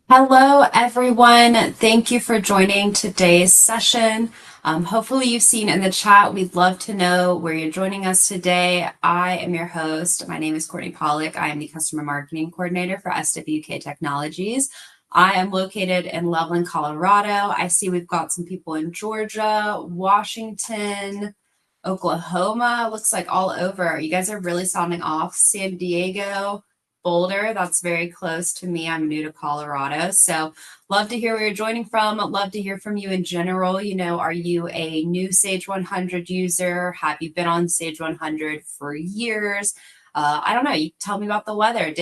Hello, everyone. Thank you for joining today's session. Hopefully you've seen in the chat, we'd love to know where you're joining us today. I am your host. My name is Courtney Pollock. I am the Customer Marketing Coordinator for SWK Technologies. I am located in Loveland, Colorado. I see we've got some people in Georgia, Washington, Oklahoma. Looks like all over. You guys are really sounding off. San Diego, Boulder, that's very close to me. I'm new to Colorado, so love to hear where you're joining from. Love to hear from you in general. Are you a new Sage 100 user? Have you been on Sage 100 for years? I don't know. You tell me about the weather.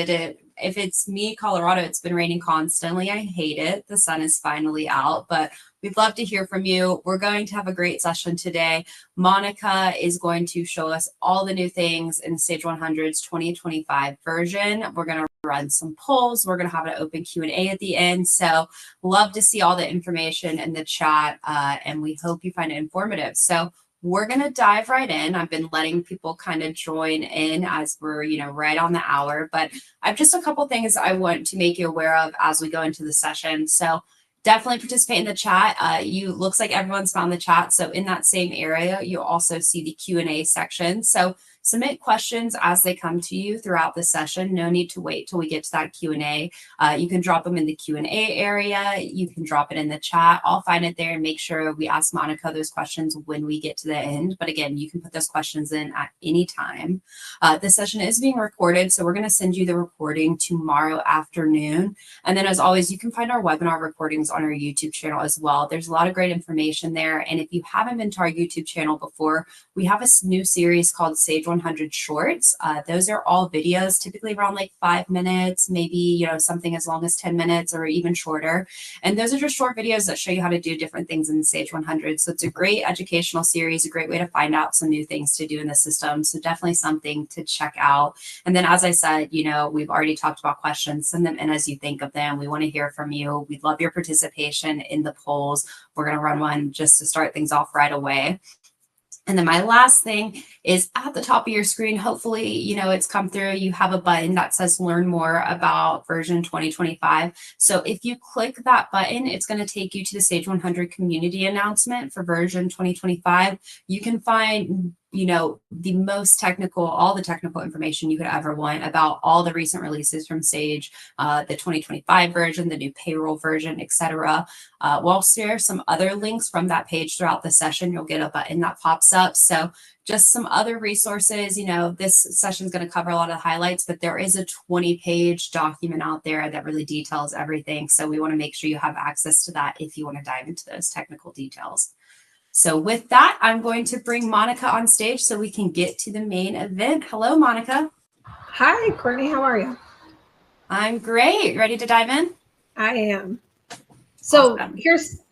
If it's me, Colorado, it's been raining constantly. I hate it. The sun is finally out, but we'd love to hear from you. We're going to have a great session today. Monica is going to show us all the new things in Sage 100's 2025 version. We're going to run some polls. We're going to have an open Q&A at the end. So love to see all the information in the chat, and we hope you find it informative. So we're going to dive right in. I've been letting people kind of join in as we're, right on the hour, but I have just a couple things I want to make you aware of as we go into the session. So definitely participate in the chat. Looks like everyone's found the chat. So in that same area, you'll also see the Q&A section. So submit questions as they come to you throughout the session. No need to wait till we get to that Q&A. You can drop them in the Q&A area. You can drop it in the chat. I'll find it there and make sure we ask Monica those questions when we get to the end. But again, you can put those questions in at any time. This session is being recorded, so we're going to send you the recording tomorrow afternoon. And then as always, you can find our webinar recordings on our YouTube channel as well. There's a lot of great information there. And if you haven't been to our YouTube channel before, we have a new series called Sage 100 Shorts. Those are all videos, typically around like 5 minutes, maybe, something as long as 10 minutes or even shorter. And those are just short videos that show you how to do different things in Sage 100. So it's a great educational series, a great way to find out some new things to do in the system. So definitely something to check out. And then, as I said, we've already talked about questions. Send them in as you think of them. We want to hear from you. We'd love your participation in the polls. We're going to run one just to start things off right away. And then my last thing is at the top of your screen, hopefully, it's come through. You have a button that says learn more about version 2025. So if you click that button, it's going to take you to the Sage 100 community announcement for version 2025. You can find the most technical, all the technical information you could ever want about all the recent releases from Sage, the 2025 version, the new payroll version, etc. We'll share some other links from that page throughout the session. You'll get a button that pops up. So just some other resources. This session is going to cover a lot of highlights, but there is a 20-page document out there that really details everything. So we want to make sure you have access to that if you want to dive into those technical details. So with that, I'm going to bring Monica on stage so we can get to the main event. Hello, Monica. Hi, Courtney. How are you? I'm great. Ready to dive in? I am. So awesome.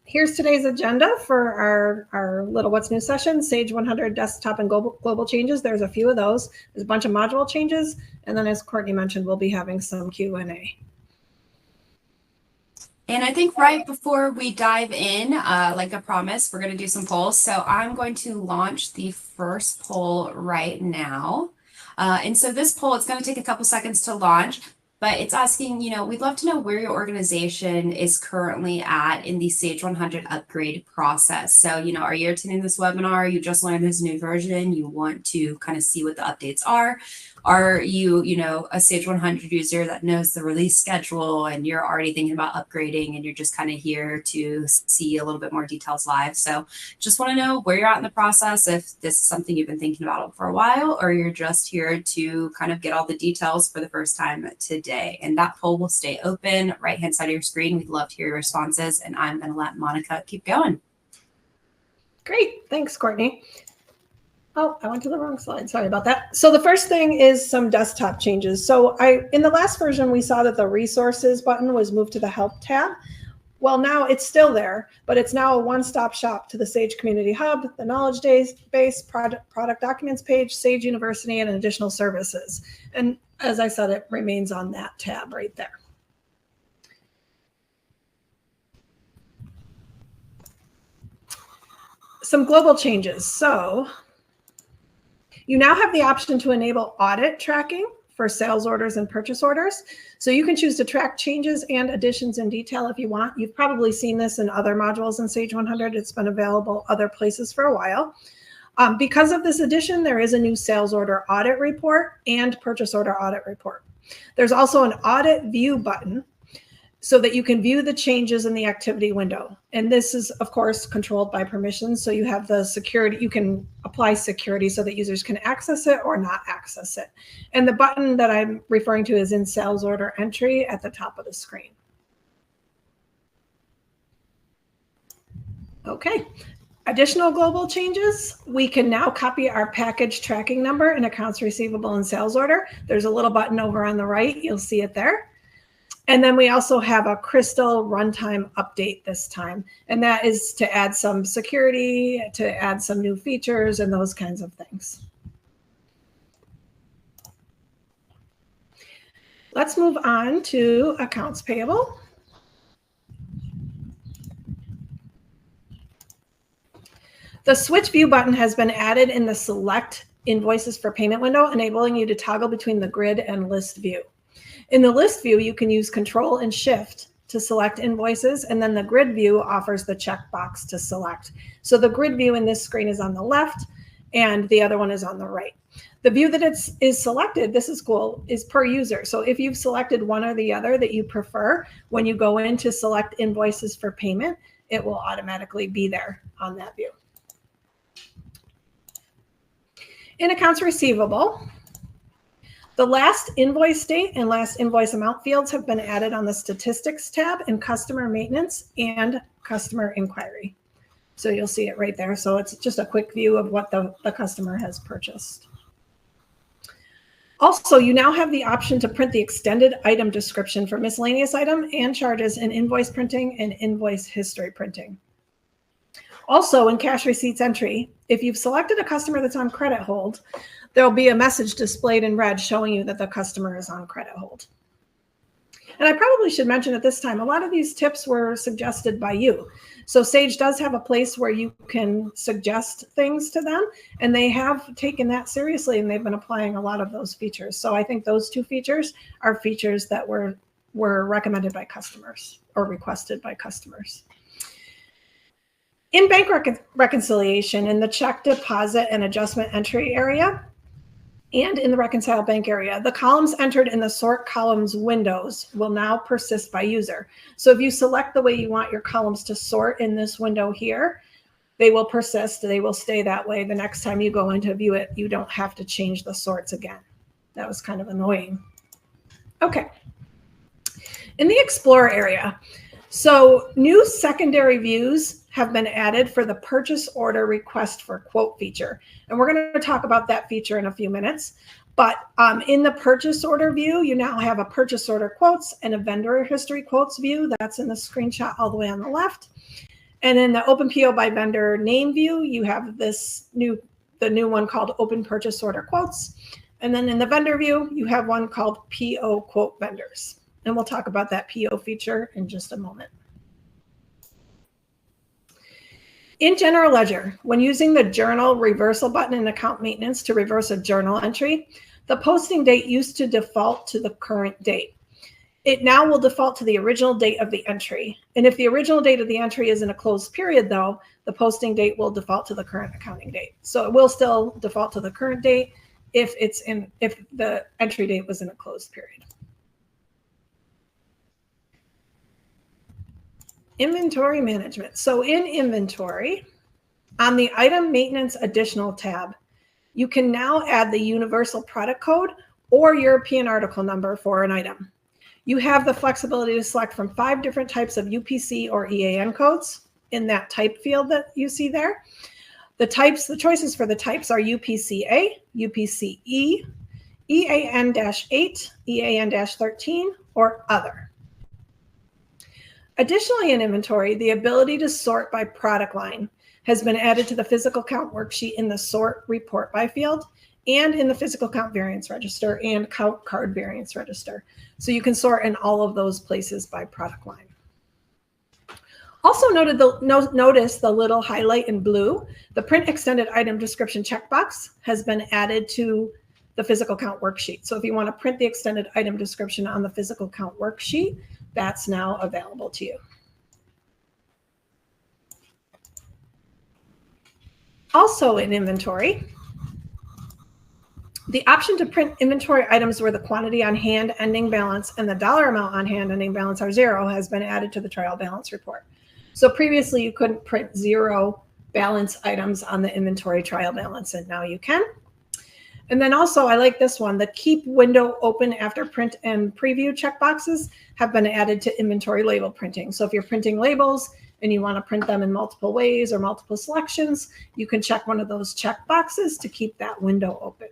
Here's today's agenda for our little What's New session, Sage 100 desktop and global changes. There's a few of those. There's a bunch of module changes. And then as Courtney mentioned, we'll be having some Q&A. And I think right before we dive in, like I promised, we're going to do some polls. So I'm going to launch the first poll right now. And so this poll, it's going to take a couple seconds to launch, but it's asking, we'd love to know where your organization is currently at in the Sage 100 upgrade process. So, are you attending this webinar? You just learned this new version. You want to kind of see what the updates are. Are you, a Sage 100 user that knows the release schedule and you're already thinking about upgrading and you're just kind of here to see a little bit more details live? So just want to know where you're at in the process, if this is something you've been thinking about for a while, or you're just here to kind of get all the details for the first time today. And that poll will stay open right-hand side of your screen. We'd love to hear your responses, and I'm going to let Monica keep going. Great. Thanks, Courtney. Oh, I went to the wrong slide. Sorry about that. So the first thing is some desktop changes. So in the lase version, we saw that the resources button was moved to the help tab. Well, now it's still there, but it's now a one-stop shop to the Sage Community Hub, the knowledge base, product documents page, Sage University, and additional services. And as I said, it remains on that tab right there. Some global changes. So you now have the option to enable audit tracking for sales orders and purchase orders. So you can choose to track changes and additions in detail if you want. You've probably seen this in other modules in Sage 100. It's been available other places for a while. Because of this addition, there is a new sales order audit report and purchase order audit report. There's also an audit view button so that you can view the changes in the activity window. And this is, of course, controlled by permissions. So you have the security, you can apply security so that users can access it or not access it. And the button that I'm referring to is in sales order entry at the top of the screen. Okay. Additional global changes, we can now copy our package tracking number in accounts receivable and sales order. There's a little button over on the right. You'll see it there. And then we also have a Crystal runtime update this time. And that is to add some security, to add some new features and those kinds of things. Let's move on to accounts payable. The switch view button has been added in the select invoices for payment window, enabling you to toggle between the grid and list view. In the list view, you can use Control and Shift to select invoices, and then the grid view offers the checkbox to select. So the grid view in this screen is on the left, and the other one is on the right. The view that is selected, this is cool, is per user. So if you've selected one or the other that you prefer, when you go in to select invoices for payment, it will automatically be there on that view. In accounts receivable, the last invoice date and last invoice amount fields have been added on the statistics tab in customer maintenance and customer inquiry. So you'll see it right there. So it's just a quick view of what the customer has purchased. Also, you now have the option to print the extended item description for miscellaneous item and charges in invoice printing and invoice history printing. Also, in cash receipts entry, if you've selected a customer that's on credit hold, there'll be a message displayed in red showing you that the customer is on credit hold. And I probably should mention at this time, a lot of these tips were suggested by you. So Sage does have a place where you can suggest things to them, and they have taken that seriously, and they've been applying a lot of those features. So I think those two features are features that were recommended by customers or requested by customers. In bank reconciliation, in the check, deposit, and adjustment entry area, and in the reconcile bank area, the columns entered in the sort columns windows will now persist by user. So if you select the way you want your columns to sort in this window here, they will persist. They will stay that way. The next time you go in to view it, you don't have to change the sorts again. That was kind of annoying. Okay. In the Explorer area, so new secondary views have been added for the purchase order request for quote feature. And we're going to talk about that feature in a few minutes. But in the purchase order view, you now have a purchase order quotes and a vendor history quotes view. That's in the screenshot all the way on the left. And in the open PO by vendor name view, you have the new one called open purchase order quotes. And then in the vendor view, you have one called PO quote vendors. And we'll talk about that PO feature in just a moment. In General Ledger, when using the journal reversal button in account maintenance to reverse a journal entry, the posting date used to default to the current date. It now will default to the original date of the entry. And if the original date of the entry is in a closed period, though, the posting date will default to the current accounting date. So it will still default to the current date if the entry date was in a closed period. Inventory management. So in inventory, on the item maintenance additional tab, you can now add the universal product code or European article number for an item. You have the flexibility to select from 5 different types of UPC or EAN codes in that type field that you see there. The choices for the types are UPC-A, UPC-E, EAN-8, EAN-13, or other. Additionally, in inventory, the ability to sort by product line has been added to the physical count worksheet in the sort report by field and in the physical count variance register and count card variance register. So you can sort in all of those places by product line. Also notice the little highlight in blue. The print extended item description checkbox has been added to the physical count worksheet. So if you want to print the extended item description on the physical count worksheet, that's now available to you. Also in inventory, the option to print inventory items where the quantity on hand ending balance and the dollar amount on hand ending balance are zero has been added to the trial balance report. So previously you couldn't print zero balance items on the inventory trial balance, and now you can. And then also, I like this one, the keep window open after print and preview checkboxes have been added to inventory label printing. So if you're printing labels and you want to print them in multiple ways or multiple selections, you can check one of those checkboxes to keep that window open.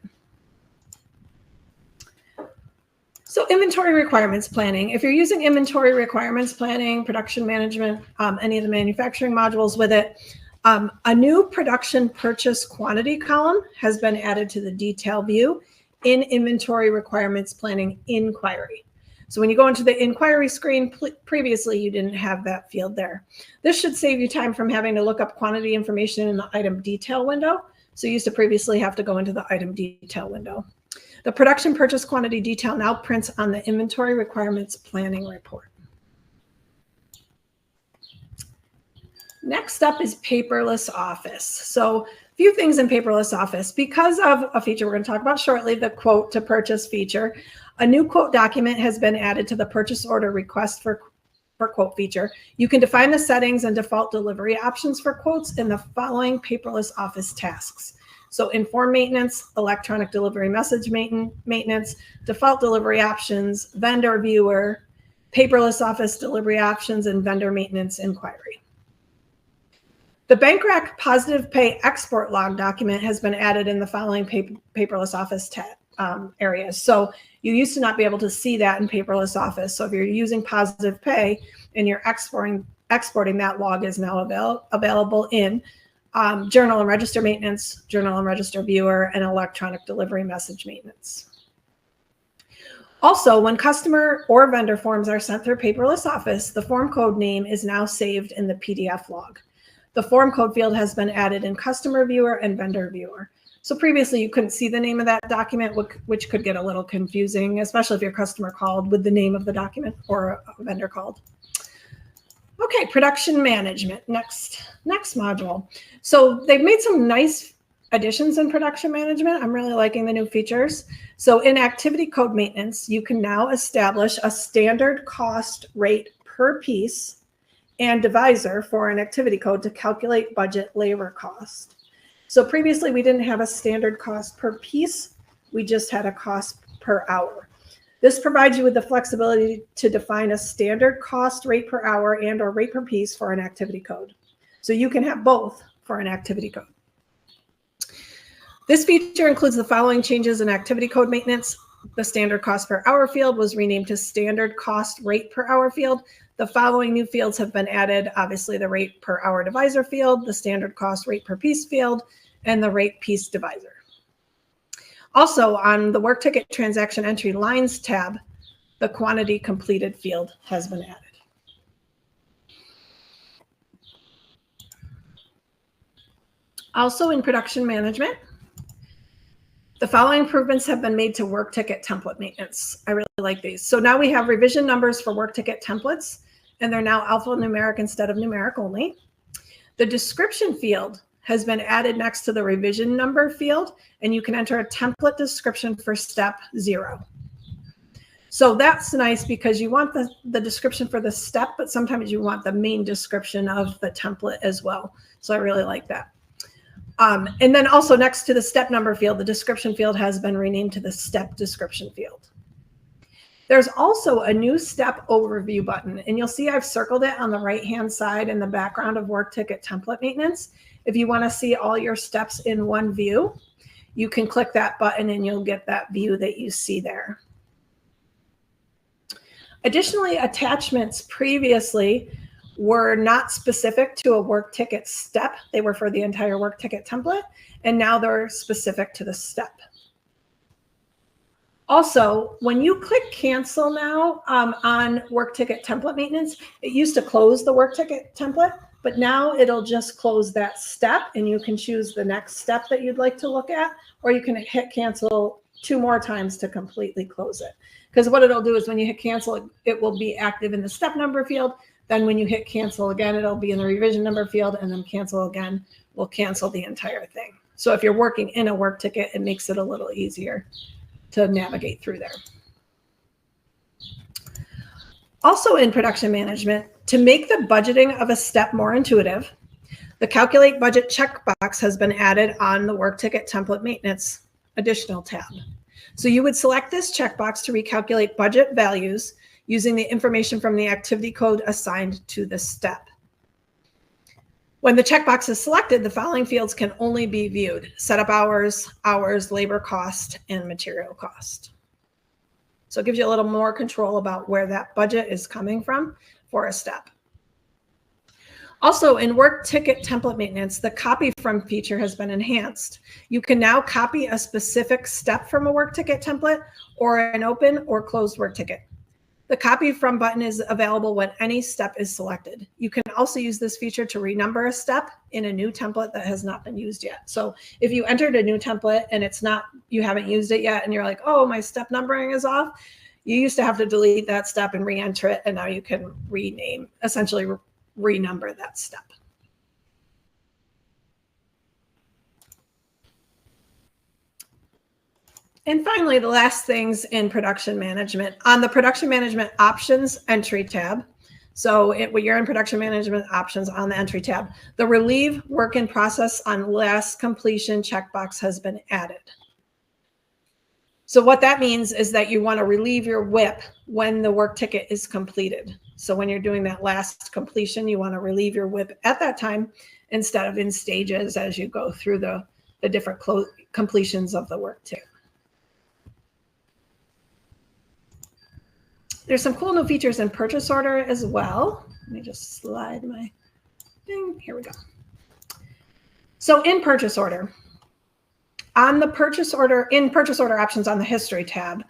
So inventory requirements planning. If you're using inventory requirements planning, production management, any of the manufacturing modules with it, a new production purchase quantity column has been added to the detail view in inventory requirements planning inquiry. So when you go into the inquiry screen, previously you didn't have that field there. This should save you time from having to look up quantity information in the item detail window. So you used to previously have to go into the item detail window. The production purchase quantity detail now prints on the inventory requirements planning report. Next up is Paperless Office. So a few things in Paperless Office. Because of a feature we're going to talk about shortly, the quote to purchase feature, a new quote document has been added to the purchase order request for quote feature. You can define the settings and default delivery options for quotes in the following Paperless Office tasks. So in form maintenance, electronic delivery message maintenance, default delivery options, vendor viewer, Paperless Office delivery options, and vendor maintenance inquiry. The bank rec positive pay export log document has been added in the following Paperless Office areas. So you used to not be able to see that in Paperless Office. So if you're using positive pay and you're exporting, that log is now available in journal and register maintenance, journal and register viewer, and electronic delivery message maintenance. Also, when customer or vendor forms are sent through Paperless Office, the form code name is now saved in the PDF log. The form code field has been added in customer viewer and vendor viewer. So previously you couldn't see the name of that document, which could get a little confusing, especially if your customer called with the name of the document or a vendor called. Okay, production management, next module. So they've made some nice additions in production management. I'm really liking the new features. So in activity code maintenance, you can now establish a standard cost rate per piece and divisor for an activity code to calculate budget labor cost. So previously we didn't have a standard cost per piece, we just had a cost per hour. This provides you with the flexibility to define a standard cost rate per hour and or rate per piece for an activity code. So you can have both for an activity code. This feature includes the following changes in activity code maintenance. The standard cost per hour field was renamed to standard cost rate per hour field. The following new fields have been added, obviously the rate per hour divisor field, the standard cost rate per piece field, and the rate piece divisor. Also on the work ticket transaction entry lines tab, the quantity completed field has been added. Also in production management, the following improvements have been made to work ticket template maintenance. I really like these. So now we have revision numbers for work ticket templates, and they're now alphanumeric instead of numeric only. The description field has been added next to the revision number field, and you can enter a template description for step 0. So that's nice because you want the description for the step, but sometimes you want the main description of the template as well. So I really like that. And then also next to the step number field, the description field has been renamed to the step description field. There's also a new step overview button, and you'll see I've circled it on the right-hand side in the background of work ticket template maintenance. If you want to see all your steps in one view, you can click that button and you'll get that view that you see there. Additionally, attachments previously were not specific to a work ticket step. They were for the entire work ticket template, and now they're specific to the step. Also, when you click cancel now on work ticket template maintenance, it used to close the work ticket template, but now it'll just close that step and you can choose the next step that you'd like to look at, or you can hit cancel 2 more times to completely close it. Because what it'll do is when you hit cancel, it will be active in the step number field. Then when you hit cancel again, it'll be in the revision number field, and then cancel again will cancel the entire thing. So if you're working in a work ticket, it makes it a little easier to navigate through there. Also in production management, to make the budgeting of a step more intuitive, the Calculate Budget checkbox has been added on the Work Ticket Template Maintenance additional tab. So you would select this checkbox to recalculate budget values using the information from the activity code assigned to the step. When the checkbox is selected, the following fields can only be viewed: setup hours, hours, labor cost, and material cost. So it gives you a little more control about where that budget is coming from for a step. Also, in Work Ticket Template Maintenance, the Copy From feature has been enhanced. You can now copy a specific step from a work ticket template or an open or closed work ticket. The Copy From button is available when any step is selected. You can also use this feature to renumber a step in a new template that has not been used yet. So if you entered a new template and you haven't used it yet and you're like, oh, my step numbering is off, you used to have to delete that step and re-enter it, and now you can essentially renumber that step. And finally, the last things in production management, on the production management options entry tab. So when you're in production management options on the entry tab, the relieve work in process on last completion checkbox has been added. So what that means is that you want to relieve your WIP when the work ticket is completed. So when you're doing that last completion, you want to relieve your WIP at that time instead of in stages as you go through the different completions of the work ticket. There's some cool new features in purchase order as well. Let me just slide my thing. Here we go. So in purchase order, in purchase order options on the history tab,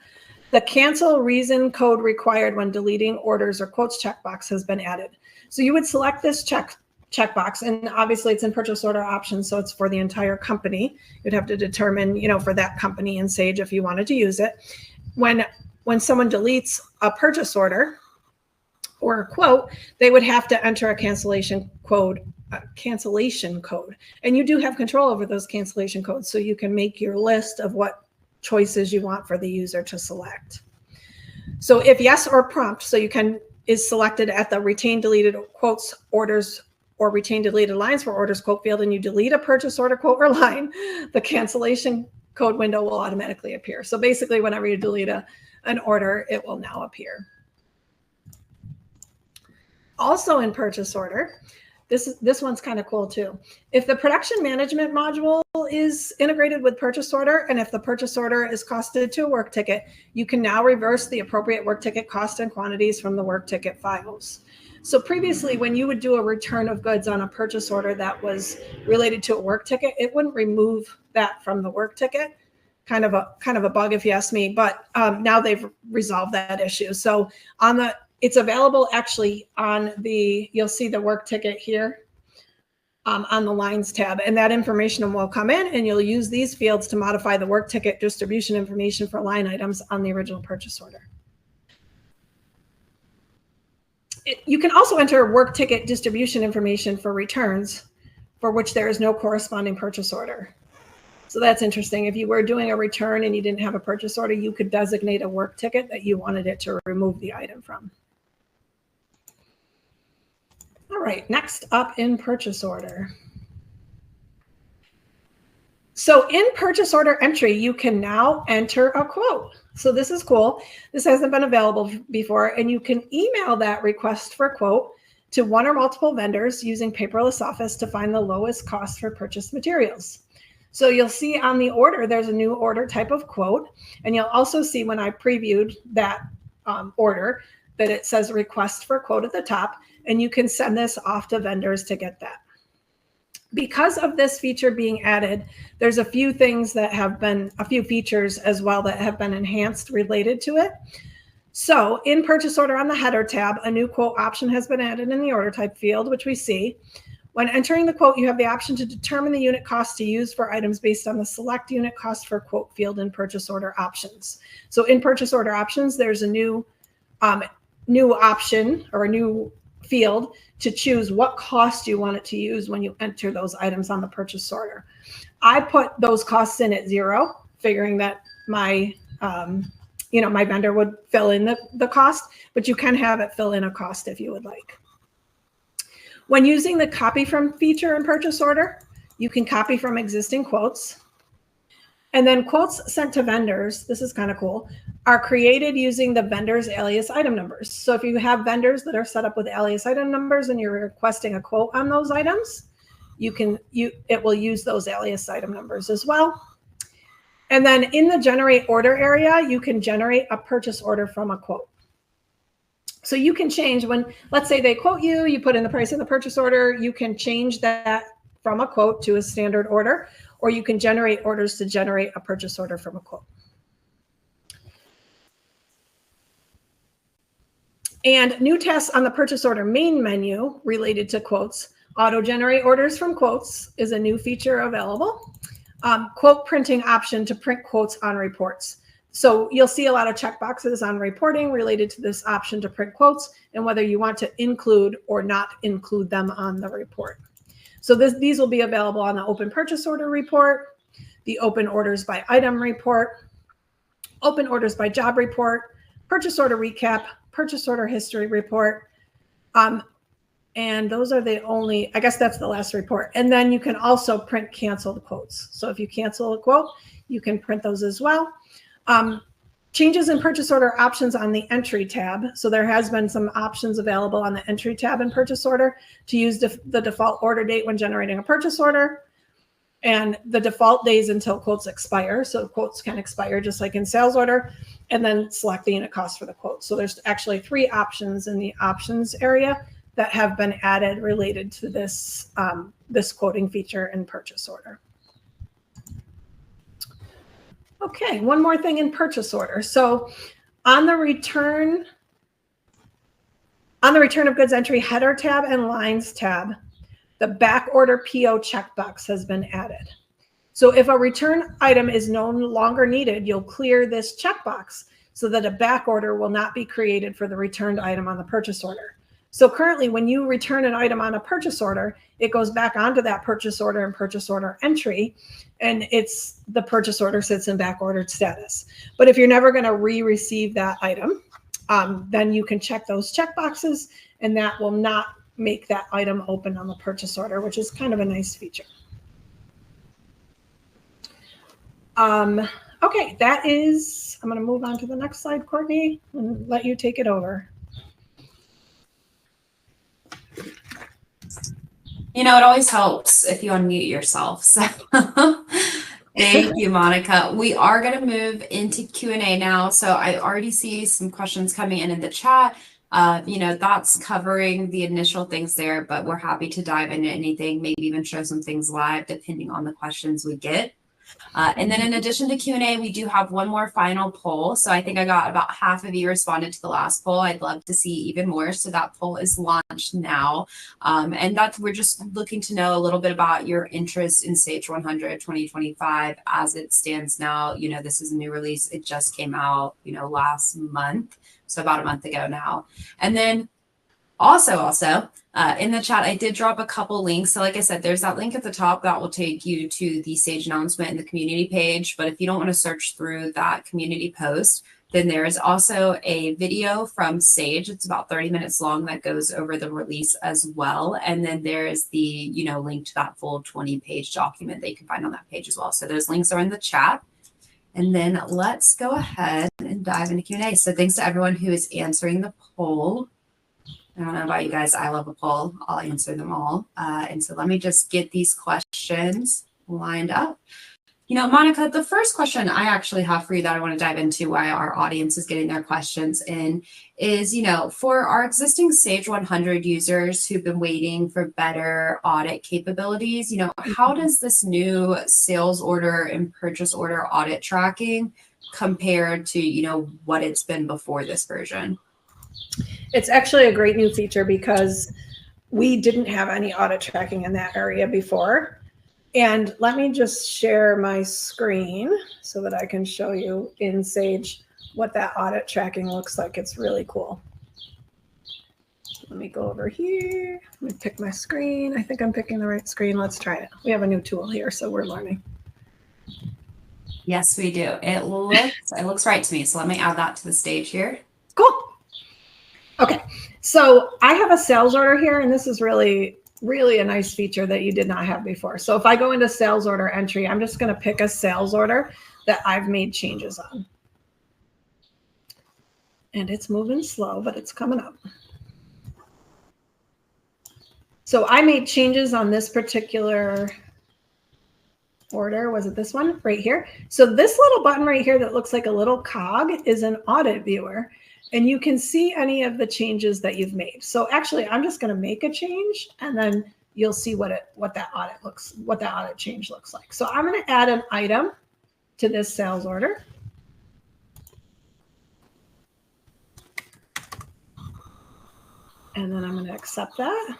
the cancel reason code required when deleting orders or quotes checkbox has been added. So you would select this checkbox, and obviously it's in purchase order options, so it's for the entire company. You'd have to determine, for that company in Sage if you wanted to use it. When someone deletes a purchase order or a quote, they would have to enter a cancellation code. And you do have control over those cancellation codes, so you can make your list of what choices you want for the user to select. So if yes or prompt, is selected at the retain deleted quotes orders or retain deleted lines for orders quote field, and you delete a purchase order quote or line, the cancellation code window will automatically appear. So basically, whenever you delete an order, it will now appear. Also in purchase order, this one's kind of cool too. If the production management module is integrated with purchase order, and if the purchase order is costed to a work ticket, you can now reverse the appropriate work ticket cost and quantities from the work ticket files. So previously, when you would do a return of goods on a purchase order that was related to a work ticket, it wouldn't remove that from the work ticket. Kind of a bug if you ask me, but now they've resolved that issue. So it's available actually you'll see the work ticket here on the lines tab, and that information will come in, and you'll use these fields to modify the work ticket distribution information for line items on the original purchase order. You can also enter work ticket distribution information for returns for which there is no corresponding purchase order. So that's interesting. If you were doing a return and you didn't have a purchase order, you could designate a work ticket that you wanted it to remove the item from. All right, next up in purchase order. So in purchase order entry, you can now enter a quote. So this is cool. This hasn't been available before, and you can email that request for quote to one or multiple vendors using Paperless Office to find the lowest cost for purchased materials. So you'll see on the order, there's a new order type of quote, and you'll also see when I previewed that order that it says request for quote at the top, and you can send this off to vendors to get that. Because of this feature being added, there's a few features as well that have been enhanced related to it. So in purchase order on the header tab, a new quote option has been added in the order type field, which we see. When entering the quote, you have the option to determine the unit cost to use for items based on the select unit cost for quote field in purchase order options. So in purchase order options, there's a new option or a new field to choose what cost you want it to use when you enter those items on the purchase order. I put those costs in at 0, figuring that my my vendor would fill in the cost, but you can have it fill in a cost if you would like. When using the copy from feature in purchase order, you can copy from existing quotes. And then quotes sent to vendors, this is kind of cool, are created using the vendor's alias item numbers. So if you have vendors that are set up with alias item numbers and you're requesting a quote on those items, it will use those alias item numbers as well. And then in the generate order area, you can generate a purchase order from a quote. So you can change when, let's say they quote you, you put in the price in the purchase order, you can change that from a quote to a standard order, or you can generate orders to generate a purchase order from a quote. And new tasks on the purchase order main menu related to quotes. Auto generate orders from quotes is a new feature available. Quote printing option to print quotes on reports. So you'll see a lot of checkboxes on reporting related to this option to print quotes and whether you want to include or not include them on the report. So these will be available on the open purchase order report, the open orders by item report, open orders by job report, purchase order recap, purchase order history report. And those are the only, I guess that's the last report. And then you can also print canceled quotes. So if you cancel a quote, you can print those as well. Changes in purchase order options on the entry tab. So there has been some options available on the entry tab in purchase order to use the default order date when generating a purchase order and the default days until quotes expire. So quotes can expire just like in sales order, and then select the unit cost for the quote. So there's actually 3 options in the options area that have been added related to this, this quoting feature in purchase order. Okay, one more thing in purchase order. So on the return of goods entry header tab and lines tab, the back order PO checkbox has been added. So if a return item is no longer needed, you'll clear this checkbox so that a back order will not be created for the returned item on the purchase order. So currently, when you return an item on a purchase order, it goes back onto that purchase order and purchase order entry, and the purchase order sits in back ordered status. But if you're never going to re-receive that item, then you can check those check boxes, and that will not make that item open on the purchase order, which is kind of a nice feature. Okay, I'm going to move on to the next slide, Courtney, and let you take it over. You know, it always helps if you unmute yourself. So thank you, Monica. We are going to move into Q&A now. So I already see some questions coming in the chat. You know, that's covering the initial things there, but we're happy to dive into anything, maybe even show some things live, depending on the questions we get. And then in addition to Q&A, we do have one more final poll. So I think I got about half of you responded to the last poll. I'd love to see even more. So that poll is launched now. And we're just looking to know a little bit about your interest in Sage 100 2025 as it stands now. You know, this is a new release. It just came out, you know, last month. So about a month ago now. And then also in the chat, I did drop a couple links. So like I said, there's that link at the top that will take you to the Sage announcement in the community page. But if you don't want to search through that community post, then there is also a video from Sage. It's about 30 minutes long that goes over the release as well. And then there is the, you know, link to that full 20-page document that you can find on that page as well. So those links are in the chat. And then let's go ahead and dive into Q&A. So thanks to everyone who is answering the poll. I don't know about you guys. I love a poll. I'll answer them all. And so let me just get these questions lined up. You know, Monica, the first question I actually have for you that I want to dive into while our audience is getting their questions in is, you know, for our existing Sage 100 users who've been waiting for better audit capabilities, you know, how does this new sales order and purchase order audit tracking compare to, you know, what it's been before this version? It's actually a great new feature because we didn't have any audit tracking in that area before. And let me just share my screen so that I can show you in Sage what that audit tracking looks like. It's really cool. Let me go over here. Let me pick my screen. I think I'm picking the right screen. Let's try it. We have a new tool here, so we're learning. Yes, we do. It looks right to me. So let me add that to the stage here. Cool. Okay, so I have a sales order here, and this is really a nice feature that you did not have before. So if I go into sales order entry, I'm just going to pick a sales order that I've made changes on. And it's moving slow, but it's coming up. So I made changes on this particular order. Was it this one right here? So this little button right here that looks like a little cog is an audit viewer, and you can see any of the changes that you've made. So actually, I'm just going to make a change, and then you'll see what that audit change looks like. So I'm going to add an item to this sales order. And then I'm going to accept that.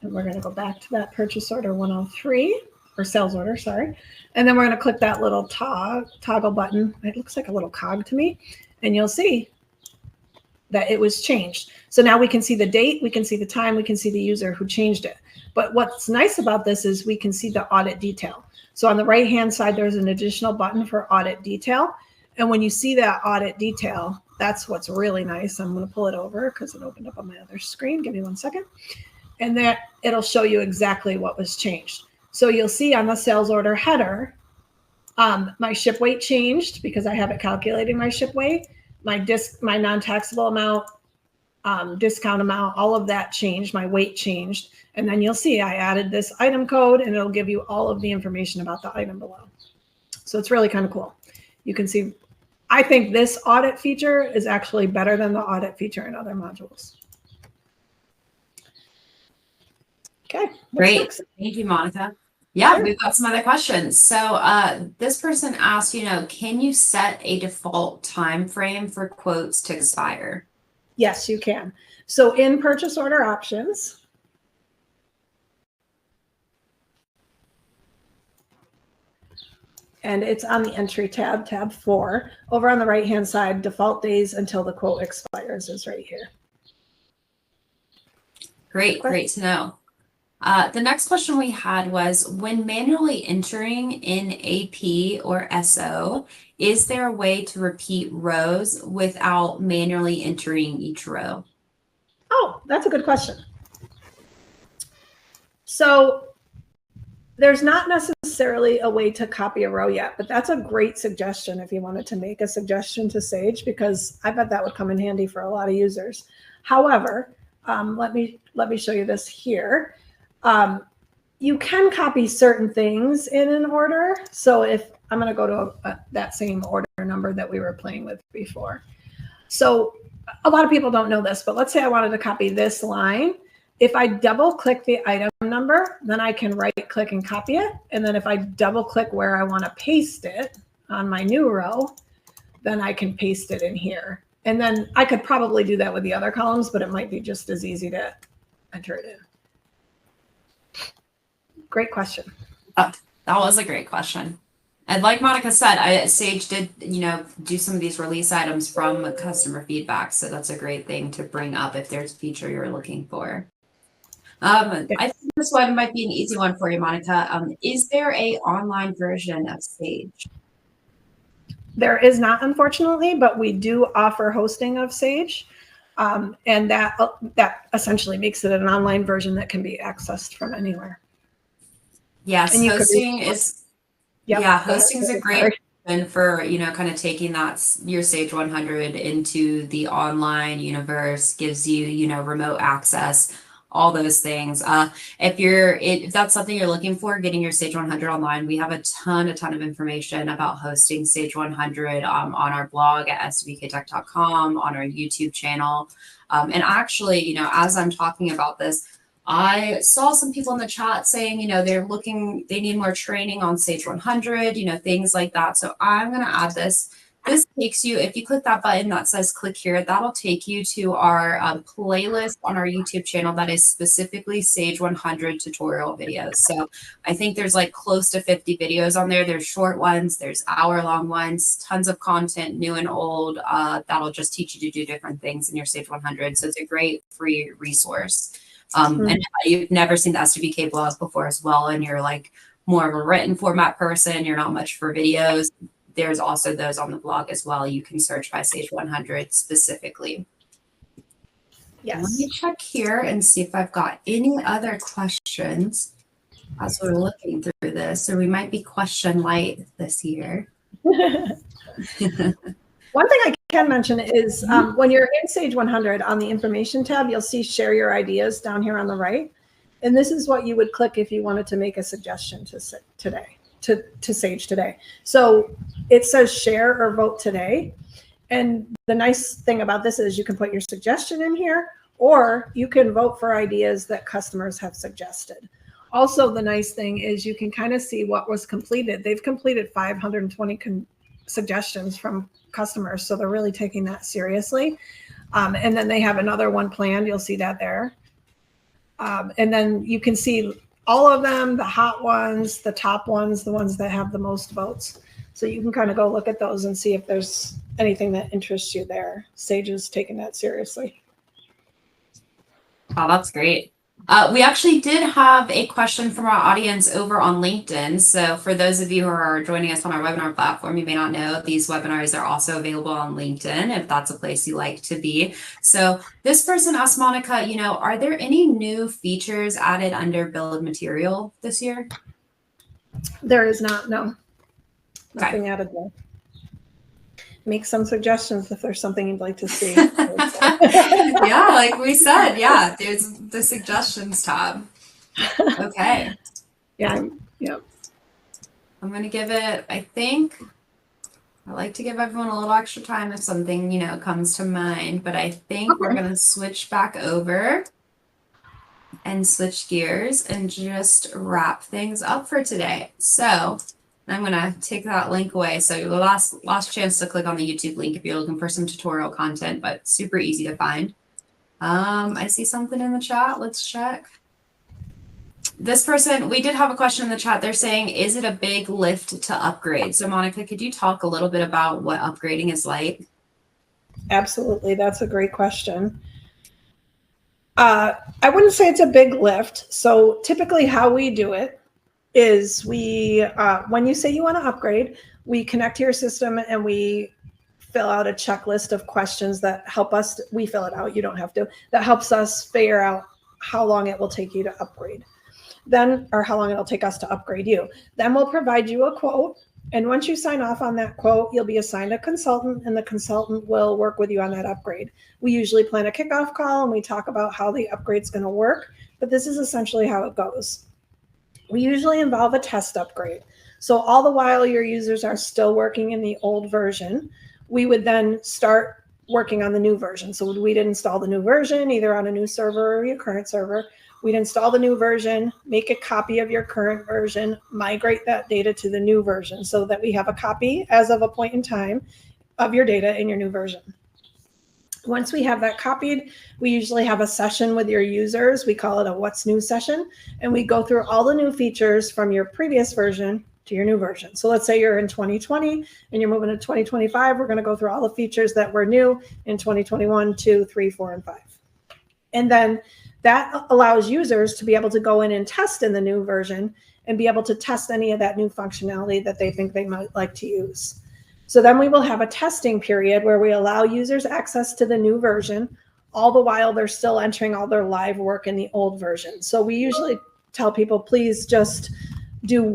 And we're going to go back to that purchase order 103, or sales order, sorry. And then we're going to click that little toggle button. It looks like a little cog to me. And you'll see that it was changed. So now we can see the date, we can see the time, we can see the user who changed it. But what's nice about this is we can see the audit detail. So on the right-hand side, there's an additional button for audit detail. And when you see that audit detail, that's what's really nice. I'm going to pull it over because it opened up on my other screen. Give me 1 second. And that it'll show you exactly what was changed. So you'll see on the sales order header, my ship weight changed because I have it calculating my ship weight, my non-taxable amount, discount amount, all of that changed, my weight changed. And then you'll see I added this item code, and it'll give you all of the information about the item below. So it's really kind of cool. You can see, I think this audit feature is actually better than the audit feature in other modules. Okay. Great. Thank you, Monica. Yeah, sure. We've got some other questions. So this person asked, can you set a default time frame for quotes to expire? Yes, you can. So in purchase order options, and it's on the entry tab, tab 4. Over on the right-hand side, default days until the quote expires is right here. Great to know. The next question we had was, when manually entering in AP or SO, is there a way to repeat rows without manually entering each row? Oh, that's a good question. So there's not necessarily a way to copy a row yet, but that's a great suggestion if you wanted to make a suggestion to Sage, because I bet that would come in handy for a lot of users. However, let me show you this here. You can copy certain things in an order. So if I'm going to go to that same order number that we were playing with before. So a lot of people don't know this, but let's say I wanted to copy this line. If I double click the item number, then I can right click and copy it. And then if I double click where I want to paste it on my new row, then I can paste it in here. And then I could probably do that with the other columns, but it might be just as easy to enter it in. Great question. Oh, that was a great question. And like Monica said, Sage did, do some of these release items from customer feedback. So that's a great thing to bring up if there's a feature you're looking for. I think this one might be an easy one for you, Monica. Is there a online version of Sage? There is not, unfortunately, but we do offer hosting of Sage. And that essentially makes it an online version that can be accessed from anywhere. Yes, hosting is, hosting is a great option for, kind of taking your Sage 100 into the online universe, gives you, remote access, all those things. If that's something you're looking for, getting your Sage 100 online, we have a ton of information about hosting Sage 100 on our blog at svktech.com, on our YouTube channel. And actually, as I'm talking about this, I saw some people in the chat saying, they need more training on Sage 100, things like that. So I'm going to add this this takes you, if you click that button that says click here, that'll take you to our playlist on our YouTube channel that is specifically Sage 100 tutorial videos. So I think there's like close to 50 videos on there. There's short ones, there's hour-long ones, tons of content, new and old, that'll just teach you to do different things in your Sage 100. So it's a great free resource. And you've never seen the SWK blog before as well, and you're like more of a written format person, you're not much for videos, there's also those on the blog as well. You can search by Sage 100 specifically. Yes. Let me check here and see if I've got any other questions as we're looking through this. So we might be question light this year. One thing I can mention is when you're in Sage 100 on the information tab, you'll see share your ideas down here on the right. And this is what you would click if you wanted to make a suggestion to Sage today. So it says share or vote today. And the nice thing about this is you can put your suggestion in here, or you can vote for ideas that customers have suggested. Also, the nice thing is you can kind of see what was completed. They've completed 520 suggestions from customers. So they're really taking that seriously. And then they have another one planned. You'll see that there. And then you can see all of them, the hot ones, the top ones, the ones that have the most votes. So you can kind of go look at those and see if there's anything that interests you there. Sage is taking that seriously. Oh, that's great. We actually did have a question from our audience over on LinkedIn. So for those of you who are joining us on our webinar platform, you may not know these webinars are also available on LinkedIn if that's a place you like to be. So this person asked Monica, you know, are there any new features added under bill of material this year? There is not, no. Nothing Okay. added there. Make some suggestions if there's something you'd like to see. Yeah, like we said, yeah, there's the suggestions tab. Okay. Yeah. I'm going to give it, I think, I like to give everyone a little extra time if something, you know, comes to mind, but I think we're going to switch back over and switch gears and just wrap things up for today. So I'm going to take that link away. So your last chance to click on the YouTube link if you're looking for some tutorial content, but super easy to find. I see something in the chat. Let's check. This person, we did have a question in the chat. They're saying, is it a big lift to upgrade? So Monica, could you talk a little bit about what upgrading is like? Absolutely. That's a great question. I wouldn't say it's a big lift. So typically how we do it is we, when you say you want to upgrade, we connect to your system and we fill out a checklist of questions that help us. We fill it out. You don't have to. That helps us figure out how long it will take you to upgrade. Then, or how long it'll take us to upgrade you. Then we'll provide you a quote. And once you sign off on that quote, you'll be assigned a consultant and the consultant will work with you on that upgrade. We usually plan a kickoff call and we talk about how the upgrade's going to work, but this is essentially how it goes. We usually involve a test upgrade. So all the while your users are still working in the old version, we would then start working on the new version. So we'd install the new version, either on a new server or your current server. We'd install the new version, make a copy of your current version, migrate that data to the new version so that we have a copy as of a point in time of your data in your new version. Once we have that copied, we usually have a session with your users. We call it a what's new session. And we go through all the new features from your previous version to your new version. So let's say you're in 2020 and you're moving to 2025. We're going to go through all the features that were new in 2021, 2, 3, 4, and 5. And then that allows users to be able to go in and test in the new version and be able to test any of that new functionality that they think they might like to use. So then we will have a testing period where we allow users access to the new version, all the while they're still entering all their live work in the old version. So we usually tell people, please just do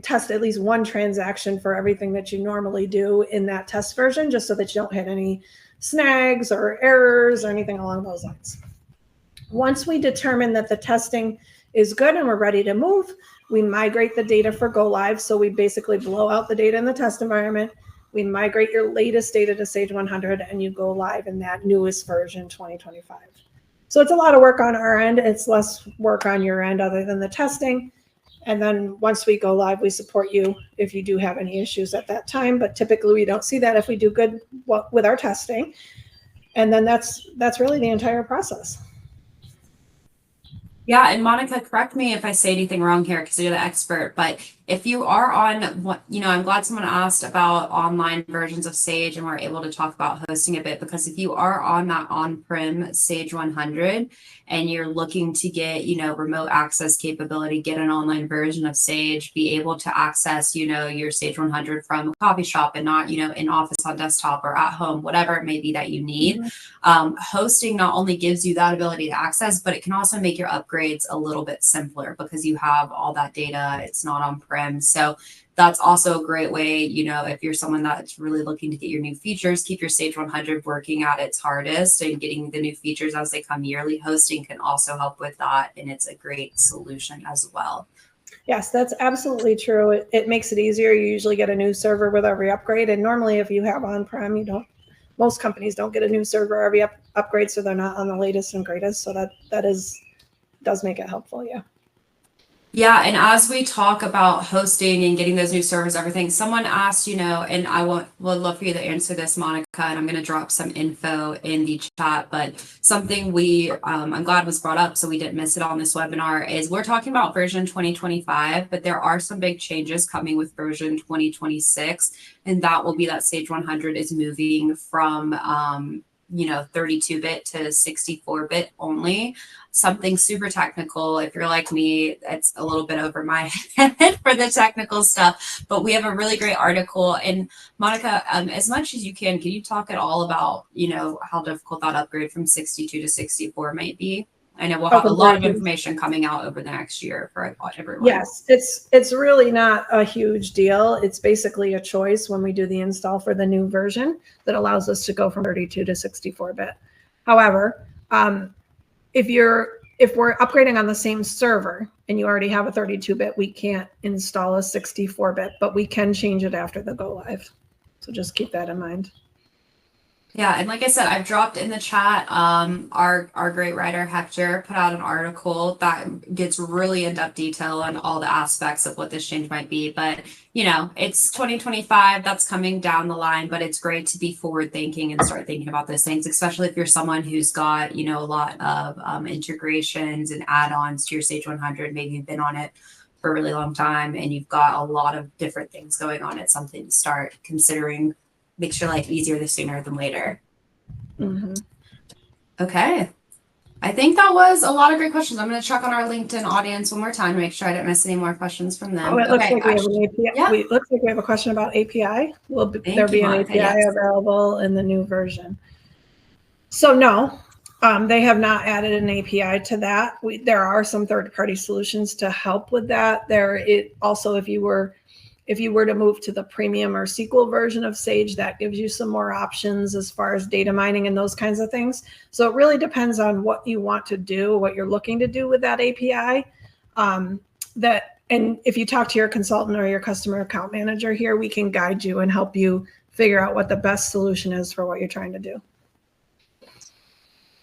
test at least one transaction for everything that you normally do in that test version, just so that you don't hit any snags or errors or anything along those lines. Once we determine that the testing is good and we're ready to move, we migrate the data for go live. So we basically blow out the data in the test environment. We migrate your latest data to Sage 100 and you go live in that newest version 2025. So it's a lot of work on our end. It's less work on your end other than the testing. And then once we go live, we support you if you do have any issues at that time. But typically we don't see that if we do good with our testing. And then that's really the entire process. Yeah, and Monica, correct me if I say anything wrong here because you're the expert, but if you are on what, I'm glad someone asked about online versions of Sage and we're able to talk about hosting a bit, because if you are on that on-prem Sage 100 and you're looking to get, remote access capability, get an online version of Sage, be able to access, your Sage 100 from a coffee shop and not, in office on desktop or at home, whatever it may be that you need. Hosting not only gives you that ability to access, but it can also make your upgrades a little bit simpler because you have all that data. It's not on-prem. So that's also a great way, if you're someone that's really looking to get your new features, keep your Sage 100 working at its hardest and getting the new features as they come yearly. Hosting can also help with that, and it's a great solution as well. Yes, that's absolutely true. It makes it easier. You usually get a new server with every upgrade, and normally if you have on-prem, most companies don't get a new server every upgrade, so they're not on the latest and greatest. So that does make it helpful. Yeah. Yeah, and as we talk about hosting and getting those new servers, everything, someone asked, and I would love for you to answer this, Monica, and I'm going to drop some info in the chat, but something I'm glad was brought up so we didn't miss it on this webinar is we're talking about version 2025, but there are some big changes coming with version 2026, and that will be that Sage 100 is moving from 32-bit to 64-bit only. Something super technical. If you're like me, it's a little bit over my head for the technical stuff, but we have a really great article. And Monica, as much as you can you talk at all about, how difficult that upgrade from 62 to 64 might be? I know we'll have a lot of information coming out over the next year for everyone. Yes, it's really not a huge deal. It's basically a choice when we do the install for the new version that allows us to go from 32 to 64-bit. However, if we're upgrading on the same server and you already have a 32-bit, we can't install a 64-bit, but we can change it after the go live. So just keep that in mind. Yeah, and like I said, I've dropped in the chat, our great writer Hector put out an article that gets really in-depth detail on all the aspects of what this change might be. But, it's 2025, that's coming down the line, but it's great to be forward-thinking and start thinking about those things, especially if you're someone who's got, a lot of integrations and add-ons to your Sage 100. Maybe you've been on it for a really long time and you've got a lot of different things going on. It's something to start considering. Makes your life easier the sooner than later. Mm-hmm. Okay. I think that was a lot of great questions. I'm going to check on our LinkedIn audience one more time to make sure I didn't miss any more questions from them. Oh, it looks like we have an API. Yeah. It looks like we have a question about API. Will there be an API available in the new version? So no, they have not added an API to that. There are some third-party solutions to help with that. Also, if you were to move to the premium or SQL version of Sage, that gives you some more options as far as data mining and those kinds of things. So it really depends on what you want to do, what you're looking to do with that API. And if you talk to your consultant or your customer account manager here, we can guide you and help you figure out what the best solution is for what you're trying to do.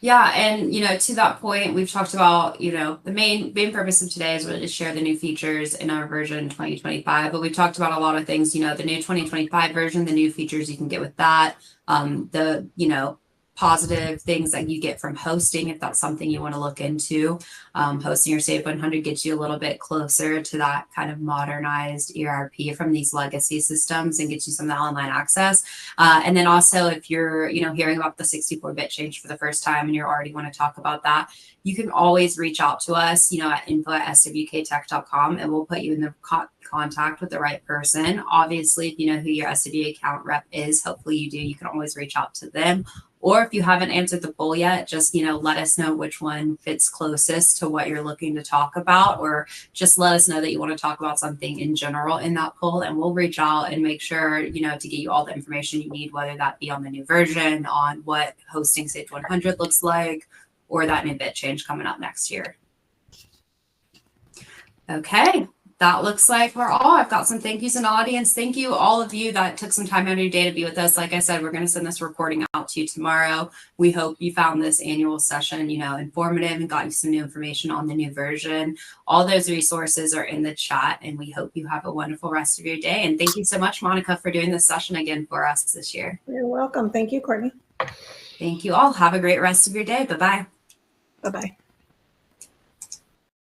Yeah, and to that point, we've talked about the main purpose of today is really to share the new features in our version 2025. But we've talked about a lot of things. The new 2025 version, the new features you can get with that, the positive things that you get from hosting, if that's something you want to look into. Hosting your Sage 100 gets you a little bit closer to that kind of modernized ERP from these legacy systems and gets you some of that online access. And then also if you're, hearing about the 64-bit change for the first time and you already want to talk about that, you can always reach out to us, at info@swktech.com, and we'll put you in the contact with the right person. Obviously, if you know who your SWA account rep is, hopefully you do, you can always reach out to them. Or if you haven't answered the poll yet, just, let us know which one fits closest to what you're looking to talk about, or just let us know that you want to talk about something in general in that poll, and we'll reach out and make sure, to get you all the information you need, whether that be on the new version, on what hosting Sage 100 looks like, or that new bit change coming up next year. Okay. that looks like we're all. I've got some thank yous in the audience. Thank you, all of you that took some time out of your day to be with us. Like I said, we're going to send this recording out to you tomorrow. We hope you found this annual session, informative and got you some new information on the new version. All those resources are in the chat, and we hope you have a wonderful rest of your day. And thank you so much, Monica, for doing this session again for us this year. You're welcome. Thank you, Courtney. Thank you all. Have a great rest of your day. Bye-bye. Bye-bye.